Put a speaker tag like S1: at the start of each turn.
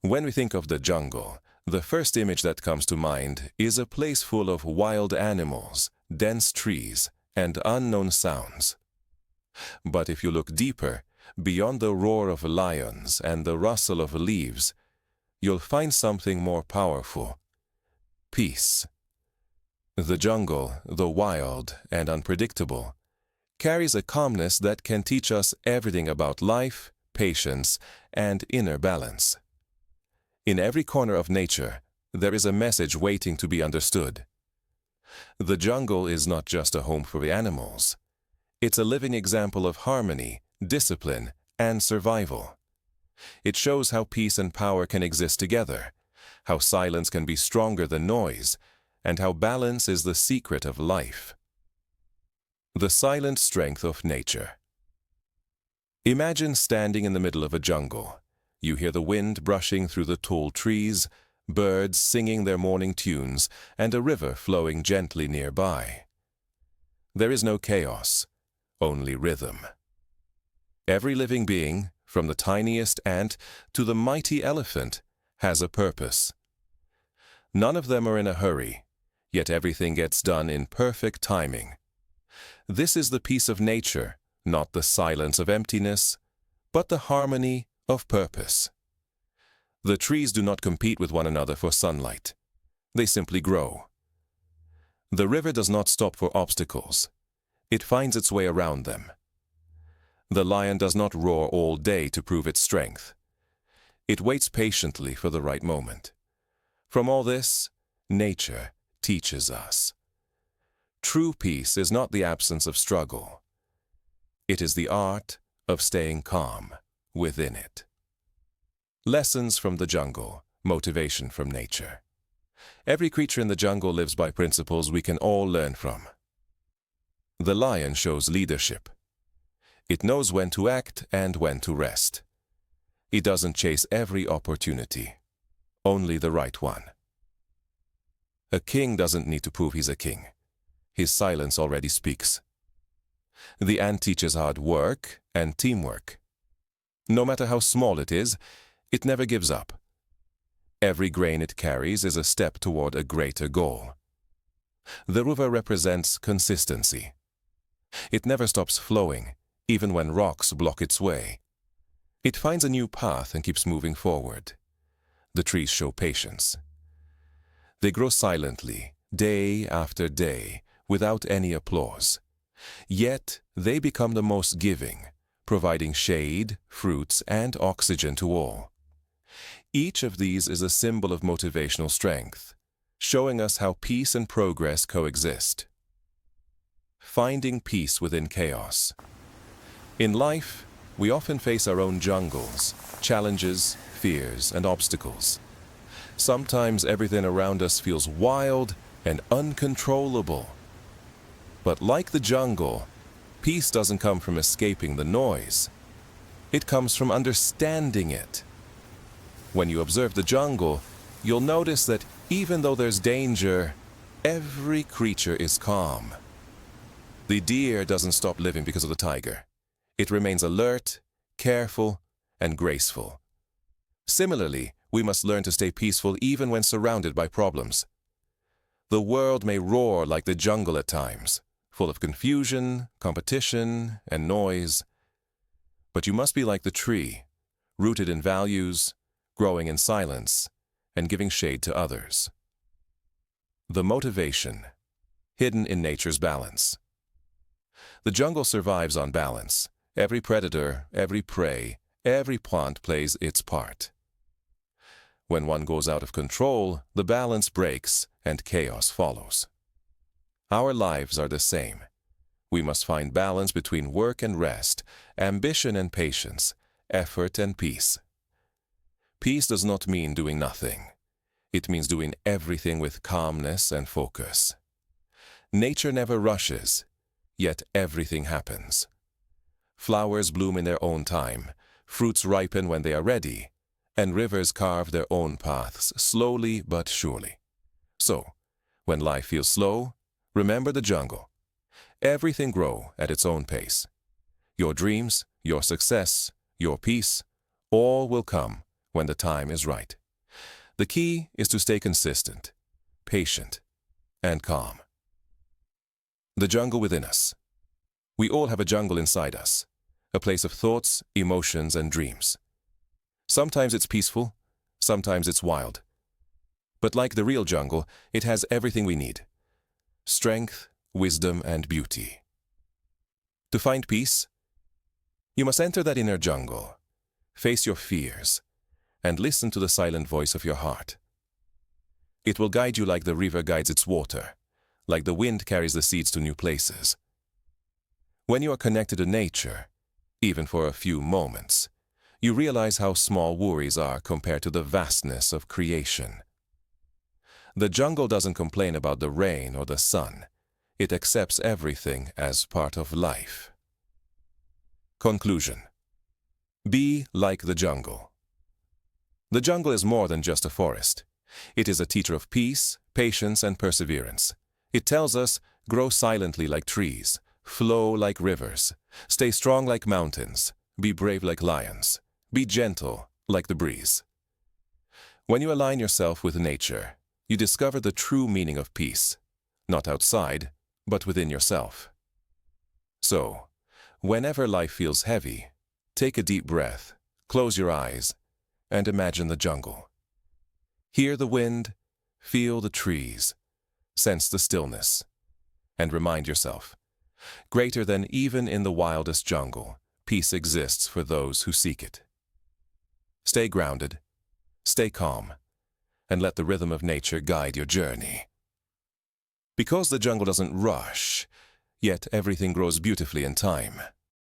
S1: When we think of the jungle, the first image that comes to mind is a place full of wild animals, dense trees, and unknown sounds. But if you look deeper, beyond the roar of lions and the rustle of leaves, you'll find something more powerful: peace. The jungle, though wild and unpredictable, carries a calmness that can teach us everything about life, patience, and inner balance. In every corner of nature, there is a message waiting to be understood. The jungle is not just a home for the animals. It's a living example of harmony, discipline, and survival. It shows how peace and power can exist together, how silence can be stronger than noise, and how balance is the secret of life. The silent strength of nature. Imagine standing in the middle of a jungle. You hear the wind brushing through the tall trees, birds singing their morning tunes, and a river flowing gently nearby. There is no chaos, only rhythm. Every living being, from the tiniest ant to the mighty elephant, has a purpose. None of them are in a hurry, yet everything gets done in perfect timing. This is the peace of nature, not the silence of emptiness, but the harmony of purpose. The trees do not compete with one another for sunlight. They simply grow. The river does not stop for obstacles. It finds its way around them. The lion does not roar all day to prove its strength. It waits patiently for the right moment. From all this, nature teaches us. True peace is not the absence of struggle. It is the art of staying calm within it. Lessons from the jungle, motivation from nature. Every creature in the jungle lives by principles we can all learn from. The lion shows leadership. It knows when to act and when to rest. It doesn't chase every opportunity, only the right one. A king doesn't need to prove he's a king. His silence already speaks. The ant teaches hard work and teamwork. No matter how small it is, it never gives up. Every grain it carries is a step toward a greater goal. The river represents consistency. It never stops flowing, even when rocks block its way. It finds a new path and keeps moving forward. The trees show patience. They grow silently, day after day, without any applause. Yet they become the most giving, providing shade, fruits, and oxygen to all. Each of these is a symbol of motivational strength, showing us how peace and progress coexist. Finding peace within chaos. In life, we often face our own jungles, challenges, fears, and obstacles. Sometimes everything around us feels wild and uncontrollable. But like the jungle, peace doesn't come from escaping the noise. It comes from understanding it. When you observe the jungle, you'll notice that even though there's danger, every creature is calm. The deer doesn't stop living because of the tiger. It remains alert, careful, and graceful. Similarly, we must learn to stay peaceful even when surrounded by problems. The world may roar like the jungle at times, full of confusion, competition, and noise. But you must be like the tree, rooted in values, growing in silence, and giving shade to others. The motivation, hidden in nature's balance. The jungle survives on balance. Every predator, every prey, every plant plays its part. When one goes out of control, the balance breaks and chaos follows. Our lives are the same. We must find balance between work and rest, ambition and patience, effort and peace. Peace does not mean doing nothing. It means doing everything with calmness and focus. Nature never rushes, yet everything happens. Flowers bloom in their own time, fruits ripen when they are ready, and rivers carve their own paths, slowly but surely. So, when life feels slow, remember the jungle. Everything grows at its own pace. Your dreams, your success, your peace, all will come when the time is right. The key is to stay consistent, patient, and calm. The jungle within us. We all have a jungle inside us, a place of thoughts, emotions, and dreams. Sometimes it's peaceful, sometimes it's wild. But like the real jungle, it has everything we need: strength, wisdom, and beauty. To find peace, you must enter that inner jungle, face your fears, and listen to the silent voice of your heart. It will guide you like the river guides its water, like the wind carries the seeds to new places. When you are connected to nature, even for a few moments, you realize how small worries are compared to the vastness of creation. The jungle doesn't complain about the rain or the sun. It accepts everything as part of life. Conclusion. Be like the jungle. The jungle is more than just a forest. It is a teacher of peace, patience, and perseverance. It tells us, grow silently like trees, flow like rivers, stay strong like mountains, be brave like lions, be gentle like the breeze. When you align yourself with nature, you discover the true meaning of peace, not outside, but within yourself. So, whenever life feels heavy, take a deep breath, close your eyes, and imagine the jungle. Hear the wind, feel the trees, sense the stillness, and remind yourself, greater than even in the wildest jungle, peace exists for those who seek it. Stay grounded, stay calm, and let the rhythm of nature guide your journey. Because the jungle doesn't rush, yet everything grows beautifully in time.